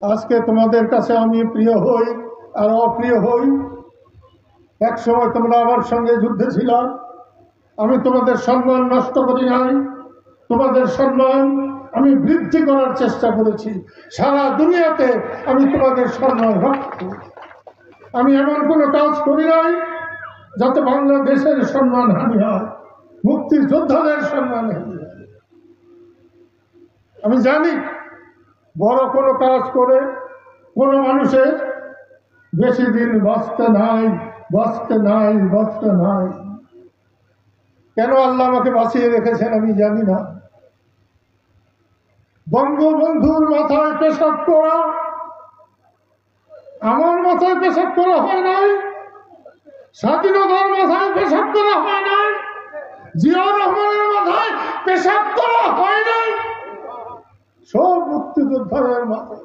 আজকে তোমাদের কাছে আমি প্রিয় হই আর অপ্রিয় হই। এক সময় তোমরা আমার সঙ্গে যুদ্ধে ছিলাম, আমি তোমাদের সম্মান নষ্ট করি নাই, তোমাদের সম্মান আমি বৃদ্ধি করার চেষ্টা করেছি। সারা দুনিয়াতে আমি তোমাদের সম্মান রাখবো। আমি এমন কোনো কাজ করি নাই যাতে বাংলাদেশের সম্মান হানি হয়, মুক্তিযোদ্ধাদের সম্মান হানি হয়। আমি জানি বড় কোনো কাজ করে কোনো মানুষের বেশি দিন বাঁচতে নাই। কেন আল্লাহ আমাকে বাঁচিয়ে রেখেছেন আমি জানি না। বঙ্গবন্ধুর মাথায় পেশাব করা আমার মাথায় পেশাব করা হয় নাই, স্বাধীনতার মাথায় পেশাব করা হয় নাই, জিয়াউর রহমানের মাথায় পেশাব করা হয় নাই, সব মুক্তিযোদ্ধাদের মাথায়।